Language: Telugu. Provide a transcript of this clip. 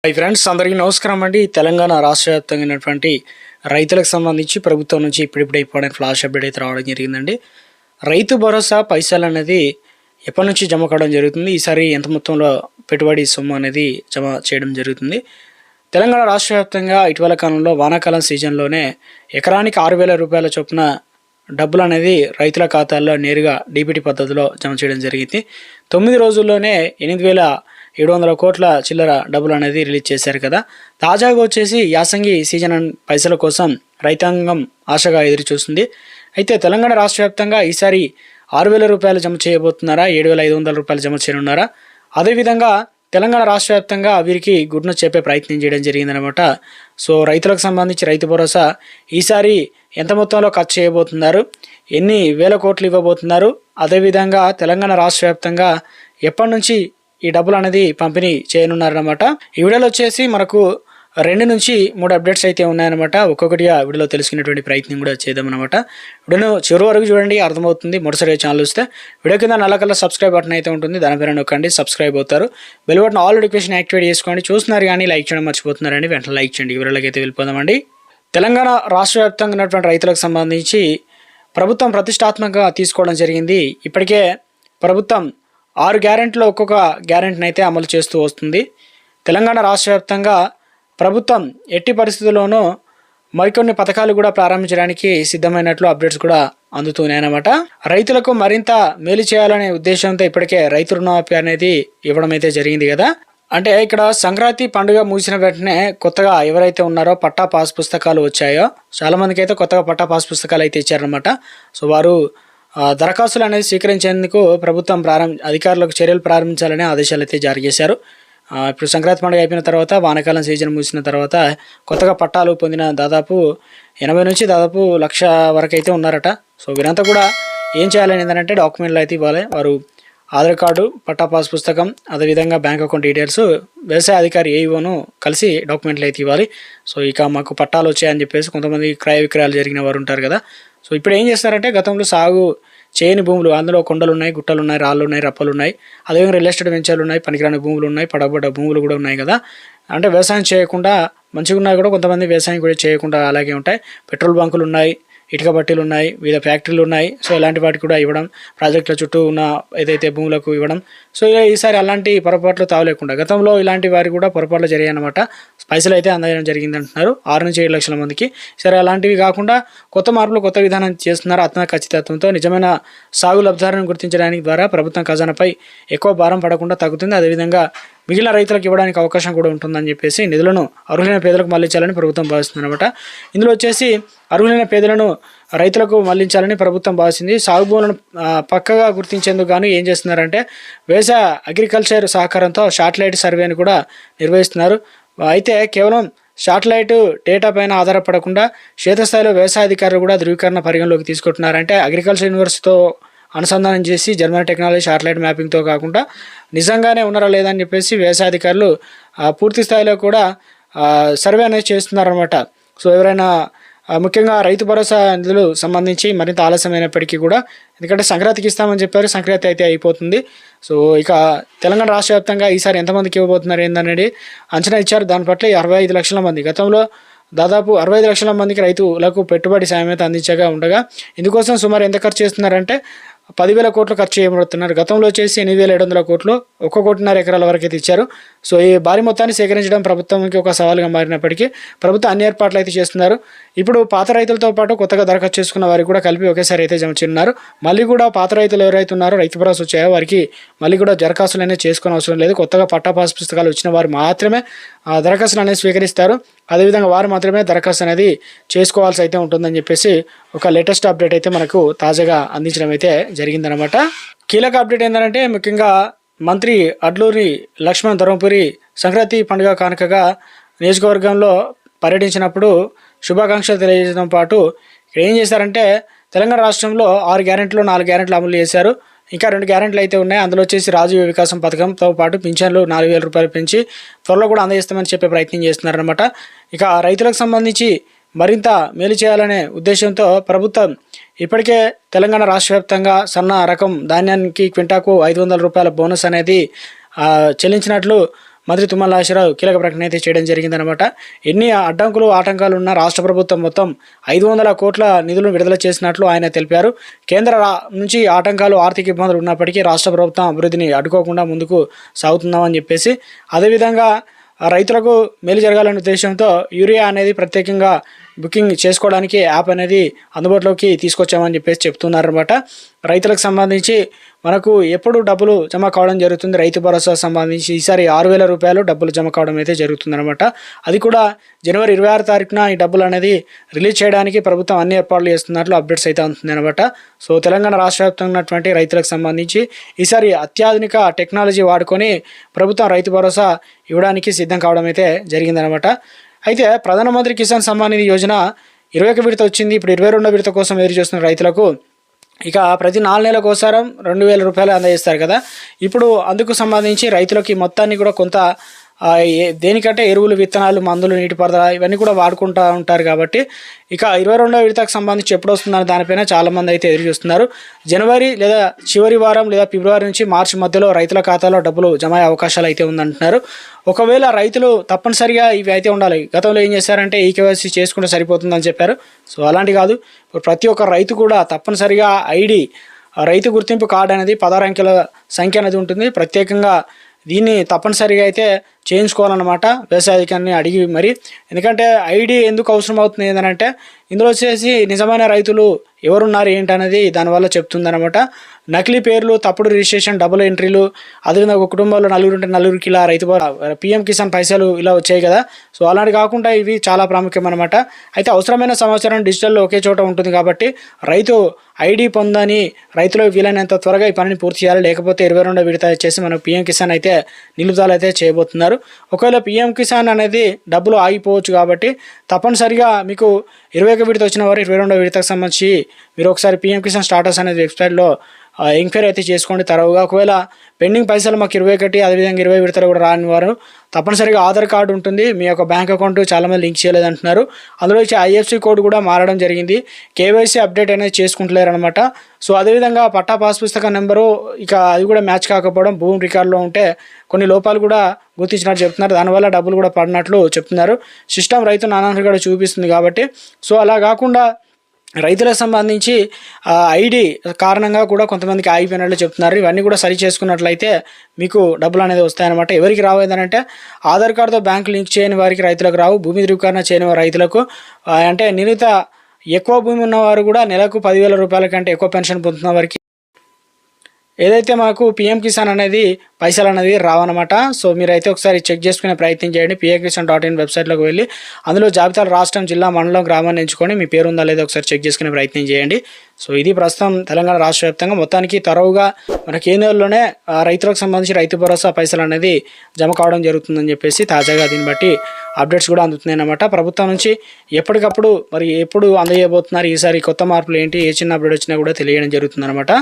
హై ఫ్రెండ్స్, అందరికీ నమస్కారం అండి. తెలంగాణ రాష్ట్ర వ్యాప్తంగా రైతులకు సంబంధించి ప్రభుత్వం నుంచి ఇప్పుడిప్పుడు ఇంపార్టెంట్ ఫ్లాష్ అప్డేట్ అయితే రావడం జరిగిందండి. రైతు భరోసా పైసలు అనేది ఎప్పటి నుంచి జమ కావడం జరుగుతుంది, ఈసారి ఎంత మొత్తంలో పెట్టుబడి సొమ్ము అనేది జమ చేయడం జరుగుతుంది. తెలంగాణ రాష్ట్ర వ్యాప్తంగా ఇటీవల కాలంలో వానాకాలం సీజన్లోనే ఎకరానికి 6,000 రూపాయల చొప్పున డబ్బులు అనేది రైతుల ఖాతాల్లో నేరుగా డీబీటీ పద్ధతిలో జమ చేయడం జరిగింది. 9 రోజుల్లోనే 8,700 కోట్ల చిల్లర డబ్బులు అనేది రిలీజ్ చేశారు కదా. తాజాగా వచ్చేసి యాసంగి సీజన్ పైసల కోసం రైతాంగం ఆశగా ఎదురు చూస్తుంది. అయితే తెలంగాణ రాష్ట్ర వ్యాప్తంగా ఈసారి 6,000 రూపాయలు జమ చేయబోతున్నారా, 7,500 రూపాయలు జమ చేయనున్నారా? అదేవిధంగా తెలంగాణ రాష్ట్ర వ్యాప్తంగా వీరికి గుడ్ను చెప్పే ప్రయత్నం చేయడం జరిగిందనమాట. సో రైతులకు సంబంధించి రైతు భరోసా ఈసారి ఎంత మొత్తంలో ఖర్చు చేయబోతున్నారు, ఎన్ని వేల కోట్లు ఇవ్వబోతున్నారు, అదేవిధంగా తెలంగాణ రాష్ట్ర వ్యాప్తంగా ఎప్పటి నుంచి ఈ డబ్బులు అనేది పంపిణీ చేయనున్నారనమాట. ఈ వీడియోలో వచ్చేసి మనకు 2 నుంచి 3 అప్డేట్స్ అయితే ఉన్నాయన్నమాట. ఒక్కొక్కటిగా వీడియోలో తెలుసుకునేటువంటి ప్రయత్నం కూడా చేద్దామన్నమాట. వీడియోను చివరి వరకు చూడండి, అర్థమవుతుంది. మొదటిసారి ఛానల్ వస్తే వీడియో కింద నల్లకల్లా సబ్స్క్రైబ్ బటన్ అయితే ఉంటుంది, దానిపైన నొక్కండి, సబ్స్క్రైబ్ అవుతారు. Bell button all notification activate చేసుకోండి. చూస్తున్నారు కానీ లైక్ చేయడం మర్చిపోతున్నారండి, వెంటనే లైక్ చేయండి. వీడియోలోకి అయితే వెళ్ళిపోదామండి. తెలంగాణ రాష్ట్ర వ్యాప్తంగా ఉన్నటువంటి రైతులకు సంబంధించి ప్రభుత్వం ప్రతిష్టాత్మకంగా తీసుకోవడం జరిగింది. ఇప్పటికే ప్రభుత్వం 6 గ్యారెంటీలో ఒక్కొక్క గ్యారెంటీని అయితే అమలు చేస్తూ వస్తుంది. తెలంగాణ రాష్ట్ర వ్యాప్తంగా ప్రభుత్వం ఎట్టి పరిస్థితుల్లోనూ మరికొన్ని పథకాలు కూడా ప్రారంభించడానికి సిద్ధమైనట్లు అప్డేట్స్ కూడా అందుతున్నాయన్నమాట. రైతులకు మరింత మేలు చేయాలనే ఉద్దేశంతో ఇప్పటికే రైతు రుణమాఫీ అనేది ఇవ్వడం అయితే జరిగింది కదా. అంటే ఇక్కడ సంక్రాంతి పండుగ ముగిసిన వెంటనే కొత్తగా ఎవరైతే ఉన్నారో పట్టా పాస్ పుస్తకాలు వచ్చాయో, చాలా మందికి అయితే కొత్తగా పట్టా పాస్ పుస్తకాలు అయితే ఇచ్చారనమాట. సో వారు దరఖాస్తులు అనేది స్వీకరించేందుకు ప్రభుత్వం అధికారులకు చర్యలు ప్రారంభించాలని ఆదేశాలు అయితే జారీ చేశారు. ఇప్పుడు సంక్రాంతి పండుగ అయిపోయిన తర్వాత, వానాకాలం సీజన్ ముగిసిన తర్వాత కొత్తగా పట్టాలు పొందిన దాదాపు 80 నుంచి దాదాపు 1,00,000 వరకు అయితే ఉన్నారట. సో వీరంతా కూడా ఏం చేయాలని ఏంటంటే డాక్యుమెంట్లు అయితే ఇవ్వాలి. వారు ఆధార్ కార్డు, పట్టా పాస్ పుస్తకం, అదేవిధంగా బ్యాంక్ అకౌంట్ డీటెయిల్స్, వ్యవసాయ అధికారి ఏఈఓను కలిసి డాక్యుమెంట్లు అయితే ఇవ్వాలి. సో ఇక మాకు పట్టాలు వచ్చాయని చెప్పేసి కొంతమంది క్రయ విక్రయాలు జరిగిన వారు ఉంటారు కదా. సో ఇప్పుడు ఏం చేస్తారంటే గతంలో సాగు చేయని భూములు, అందులో కొండలు ఉన్నాయి, గుట్టలు ఉన్నాయి, రాళ్ళు ఉన్నాయి, రప్పలు ఉన్నాయి, అదేవిధంగా రియల్ ఎస్టేట్ వెంచర్లు ఉన్నాయి, పనికిరాని భూములు ఉన్నాయి, పడబడ్డ భూములు కూడా ఉన్నాయి కదా. అంటే వ్యవసాయం చేయకుండా మంచిగా ఉన్నాయి కూడా, కొంతమంది వ్యవసాయం కూడా చేయకుండా అలాగే ఉంటాయి. పెట్రోల్ బంకులు ఉన్నాయి, ఇటుక బట్టీలు ఉన్నాయి, వివిధ ఫ్యాక్టరీలు ఉన్నాయి. సో ఇలాంటి వాటికి కూడా ఇవ్వడం, ప్రాజెక్టుల చుట్టూ ఉన్న ఏదైతే భూములకు ఇవ్వడం. సో ఈసారి అలాంటి పొరపాట్లు తావలేకుండా, గతంలో ఇలాంటి వారికి కూడా పొరపాట్లు జరిగాయన్నమాట. పైసలు అయితే అందజేయడం జరిగింది అంటున్నారు 6 నుంచి 7 లక్షల మందికి. సరే అలాంటివి కాకుండా కొత్త మార్పులు, కొత్త విధానం చేస్తున్నారు. అత్యంత ఖచ్చితత్వంతో నిజమైన సాగు లబ్ధిదారులను గుర్తించడానికి ద్వారా ప్రభుత్వం ఖజానాపై ఎక్కువ భారం పడకుండా తగ్గుతుంది. అదేవిధంగా మిగిలిన రైతులకు ఇవ్వడానికి అవకాశం కూడా ఉంటుందని చెప్పేసి నిధులను అర్హులైన పేదలకు మళ్లించాలని ప్రభుత్వం భావిస్తుంది అనమాట. ఇందులో వచ్చేసి అర్హులైన పేదలను రైతులకు మళ్లించాలని ప్రభుత్వం భావిస్తుంది. సాగు భూములను పక్కగా గుర్తించేందుకు గాను ఏం చేస్తున్నారంటే వ్యవసాయ అగ్రికల్చర్ సహకారంతో శాటిలైట్ సర్వేని కూడా నిర్వహిస్తున్నారు. అయితే కేవలం శాటిలైట్ డేటా పైన ఆధారపడకుండా క్షేత్రస్థాయిలో వ్యవసాయ అధికారులు కూడా ధృవీకరణ పరిగణలోకి తీసుకుంటున్నారంటే అగ్రికల్చర్ యూనివర్సిటీతో అనుసంధానం చేసి జర్మనీ టెక్నాలజీ శాటిలైట్ మ్యాపింగ్తో కాకుండా నిజంగానే ఉన్నారా లేదని చెప్పేసి వ్యవసాయ అధికారులు పూర్తి స్థాయిలో కూడా సర్వే అనేది చేస్తున్నారనమాట. సో ఎవరైనా ముఖ్యంగా రైతు భరోసా నిధులు సంబంధించి మరింత ఆలస్యమైనప్పటికీ కూడా, ఎందుకంటే సంక్రాంతికి ఇస్తామని చెప్పారు, సంక్రాంతి అయితే అయిపోతుంది. సో ఇక తెలంగాణ రాష్ట్ర వ్యాప్తంగా ఈసారి ఎంతమందికి ఇవ్వబోతున్నారు ఏందనేది అంచనా ఇచ్చారు. దాని పట్ల 65 లక్షల మంది, గతంలో దాదాపు 65 లక్షల మందికి రైతులకు పెట్టుబడి సాయం అయితే అందించగా ఉండగా, ఇందుకోసం సుమారు ఎంత ఖర్చు చేస్తున్నారంటే 10,000 కోట్లు ఖర్చు చేయబడుతున్నారు. గతంలో వచ్చేసి 8,700 కోట్లు, 1,5 ఎకరాల వరకు అయితే ఇచ్చారు. సో ఈ భారీ మొత్తాన్ని సేకరించడం ప్రభుత్వంకి ఒక సవాలుగా మారినప్పటికీ ప్రభుత్వం అన్ని ఏర్పాట్లు అయితే చేస్తున్నారు. ఇప్పుడు పాత రైతులతో పాటు కొత్తగా దరఖాస్తు చేసుకున్న వారికి కూడా కలిపి ఒకేసారి అయితే జమ చేయనున్నారు. మళ్ళీ కూడా పాత రైతులు ఎవరైతే ఉన్నారో రైతు భరోసా వచ్చాయో వారికి మళ్ళీ కూడా దరఖాస్తులు అనేది చేసుకునే అవసరం లేదు. కొత్తగా పట్టా పాస్ పుస్తకాలు వచ్చిన వారు మాత్రమే దరఖాస్తులు అనేది స్వీకరిస్తారు. అదేవిధంగా వారు మాత్రమే దరఖాస్తు అనేది చేసుకోవాల్సి అయితే ఉంటుందని చెప్పేసి ఒక లేటెస్ట్ అప్డేట్ అయితే మనకు తాజాగా అందించడం అయితే జరిగిందనమాట. కీలక అప్డేట్ ఏంటంటే ముఖ్యంగా మంత్రి అడ్లూరి లక్ష్మణ్ ధర్మపురి సంక్రాంతి పండుగ కానుకగా నియోజకవర్గంలో పర్యటించినప్పుడు శుభాకాంక్షలు తెలియజేయడంతో పాటు ఇక్కడ ఏం చేశారంటే తెలంగాణ రాష్ట్రంలో 6 గ్యారెంటీలో 4 గ్యారెంటీలు అమలు చేశారు. ఇంకా 2 గ్యారెంటీలు అయితే ఉన్నాయి. అందులో వచ్చేసి రాజీవ్ వికాసం పథకంతో పాటు పింఛన్లు 4,000 రూపాయలు పెంచి త్వరలో కూడా అందజేస్తామని చెప్పే ప్రయత్నం చేస్తున్నారనమాట. ఇక రైతులకు సంబంధించి మరింత మేలు చేయాలనే ఉద్దేశంతో ప్రభుత్వం ఇప్పటికే తెలంగాణ రాష్ట్ర వ్యాప్తంగా సన్న రకం ధాన్యానికి క్వింటాకు 500 రూపాయల బోనస్ అనేది చెల్లించినట్లు మంత్రి తుమ్మల నాగేశ్వరరావు కీలక ప్రకటన అయితే చేయడం జరిగిందనమాట. ఎన్ని అడ్డంకులు ఆటంకాలు ఉన్నా రాష్ట్ర ప్రభుత్వం మొత్తం 500 కోట్ల నిధులు విడుదల చేసినట్లు ఆయన తెలిపారు. కేంద్ర నుంచి ఆటంకాలు ఆర్థిక ఇబ్బందులు ఉన్నప్పటికీ రాష్ట్ర ప్రభుత్వం అభివృద్ధిని అడ్డుకోకుండా ముందుకు సాగుతుందామని చెప్పేసి, అదేవిధంగా రైతులకు మేలు జరగాలనే ఉద్దేశంతో యూరియా అనేది ప్రత్యేకంగా బుకింగ్ చేసుకోవడానికి యాప్ అనేది అందుబాటులోకి తీసుకొచ్చామని చెప్పేసి చెప్తున్నారన్నమాట. రైతులకు సంబంధించి మనకు ఎప్పుడు డబ్బులు జమ కావడం జరుగుతుంది, రైతు భరోసా సంబంధించి ఈసారి 6,000 రూపాయలు డబ్బులు జమ కావడం అయితే జరుగుతుందన్నమాట. అది కూడా జనవరి 26 తారీఖున ఈ డబ్బులు అనేది రిలీజ్ చేయడానికి ప్రభుత్వం అన్ని ఏర్పాట్లు చేస్తున్నట్లు అప్డేట్స్ అయితే అందుతుంది అనమాట. సో తెలంగాణ రాష్ట్ర వ్యాప్తంగా ఉన్నటువంటి రైతులకు సంబంధించి ఈసారి అత్యాధునిక టెక్నాలజీ వాడుకొని ప్రభుత్వం రైతు భరోసా ఇవ్వడానికి సిద్ధం కావడం అయితే జరిగిందనమాట. అయితే ప్రధానమంత్రి కిసాన్ సమ్మాన్ నిధి యోజన 21 విడత వచ్చింది. ఇప్పుడు 22వ విడత కోసం ఎదురు చూస్తున్న రైతులకు ఇక ప్రతి 4 నెలలకు ఒకసారి 2,000 రూపాయలు అందజేస్తారు కదా. ఇప్పుడు అందుకు సంబంధించి రైతులకి మొత్తాన్ని కూడా కొంత దేనికంటే ఎరువులు, విత్తనాలు, మందులు, నీటిపారుదల ఇవన్నీ కూడా వాడుకుంటూ ఉంటారు కాబట్టి ఇక 22వ విడతకు సంబంధించి ఎప్పుడు వస్తుందని దానిపైన చాలామంది అయితే ఎదురు చూస్తున్నారు. జనవరి లేదా చివరి వారం లేదా ఫిబ్రవరి నుంచి మార్చి మధ్యలో రైతుల ఖాతాలో డబ్బులు జమ అయ్యే అవకాశాలు అయితే ఉందంటున్నారు. ఒకవేళ రైతులు తప్పనిసరిగా ఇవి అయితే ఉండాలి. గతంలో ఏం చేశారంటే ఈకేవైసీ చేసుకుంటే సరిపోతుందని చెప్పారు. సో అలాంటి కాదు, ఇప్పుడు ప్రతి ఒక్క రైతు కూడా తప్పనిసరిగా ఐడి, రైతు గుర్తింపు కార్డు అనేది 16 అంకెల సంఖ్య అనేది ఉంటుంది. ప్రత్యేకంగా దీన్ని తప్పనిసరిగా అయితే చేయించుకోవాలన్నమాట వ్యవసాయాధికారిని అడిగి మరి. ఎందుకంటే ఐడి ఎందుకు అవసరం అవుతుంది ఏంటంటే ఇందులో వచ్చేసి నిజమైన రైతులు ఎవరున్నారు ఏంటనేది దానివల్ల చెప్తుందన్నమాట. నకిలీ పేర్లు, తప్పుడు రిజిస్ట్రేషన్, డబుల్ ఎంట్రీలు, అదేవిధంగా ఒక కుటుంబంలో 4 ఉంటే 4కి ఇలా రైతు పీఎం కిసాన్ పైసలు ఇలా వచ్చాయి కదా. సో అలాంటి కాకుండా ఇవి చాలా ప్రాముఖ్యం అనమాట. అయితే అవసరమైన సమాచారం డిజిటల్లో ఒకే చోట ఉంటుంది కాబట్టి రైతు ఐడి పొందని రైతులు వీలైనంత త్వరగా ఈ పనిని పూర్తి చేయాలి. లేకపోతే 22వ విడత చేసి మనకు పీఎం కిసాన్ అయితే నిలుపుదల అయితే చేయబోతున్నారు. ఒకవేళ పీఎం కిసాన్ అనేది డబ్బులు ఆగిపోవచ్చు కాబట్టి తప్పనిసరిగా మీకు 21 విడత వచ్చిన వారు 22వ విడతకు సంబంధించి మీరు ఒకసారి పీఎం కిసాన్ స్టాటస్ అనేది వెబ్సైట్లో ఎంక్వైరీ అయితే చేసుకోండి తరవుగా. ఒకవేళ పెండింగ్ పైసలు మాకు 21, అదేవిధంగా 20 విడతలు కూడా రాని వారు తప్పనిసరిగా ఆధార్ కార్డు ఉంటుంది, మీ యొక్క బ్యాంక్ అకౌంట్ చాలామంది లింక్ చేయలేదంటున్నారు. అందులో వచ్చి ఐఎఫ్సి కోడ్ కూడా మారడం జరిగింది. కేవైసీ అప్డేట్ అనేది చేసుకుంటలేరు అనమాట. సో అదేవిధంగా పట్టా పాస్ పుస్తకం నెంబరు ఇక అది కూడా మ్యాచ్ కాకపోవడం, భూమి రికార్డులో ఉంటే కొన్ని లోపాలు కూడా గుర్తించినట్టు చెప్తున్నారు. దానివల్ల డబ్బులు కూడా పడినట్లు చెప్తున్నారు. సిస్టమ్ రైతు నానాన్ని కూడా చూపిస్తుంది కాబట్టి. సో అలా కాకుండా రైతులకు సంబంధించి ఐడి కారణంగా కూడా కొంతమందికి ఆగిపోయినట్లు చెప్తున్నారు. ఇవన్నీ కూడా సరి చేసుకున్నట్లయితే మీకు డబ్బులు అనేది వస్తాయన్నమాట. ఎవరికి రావేంటంటే ఆధార్ కార్డుతో బ్యాంకు లింక్ చేయని వారికి రైతులకు రావు, భూమి ధృవీకరణ చేయని రైతులకు, అంటే నిర్ణీత ఎక్కువ భూమి ఉన్నవారు కూడా నెలకు 10,000 రూపాయల కంటే ఎక్కువ పెన్షన్ పొందుతున్న వారికి ఏదైతే మనకు పీఎం కిసాన్ అనేది పైసలు అనేది రావన్నమాట. సో మీరైతే ఒకసారి చెక్ చేసుకునే ప్రయత్నం చేయండి. pmkisan.in వెబ్సైట్లోకి వెళ్ళి అందులో జాబితాలు రాష్ట్రం, జిల్లా, మండలం, గ్రామాన్ని ఎంచుకొని మీ పేరు ఉందా లేదా ఒకసారి చెక్ చేసుకునే ప్రయత్నం చేయండి. సో ఇది ప్రస్తుతం తెలంగాణ రాష్ట్ర వ్యాప్తంగా మొత్తానికి తరవుగా మనకి ఏ నెలలోనే రైతులకు సంబంధించి రైతు భరోసా పైసలు అనేది జమ కావడం జరుగుతుందని చెప్పేసి తాజాగా దీన్ని బట్టి అప్డేట్స్ కూడా అందుతున్నాయి అన్నమాట. ప్రభుత్వం నుంచి ఎప్పటికప్పుడు మరి ఎప్పుడు అందజేయబోతున్నారు, ఈసారి కొత్త మార్పులు ఏంటి, ఏ చిన్న అప్డేట్ వచ్చినా కూడా తెలియడం జరుగుతుందన్నమాట.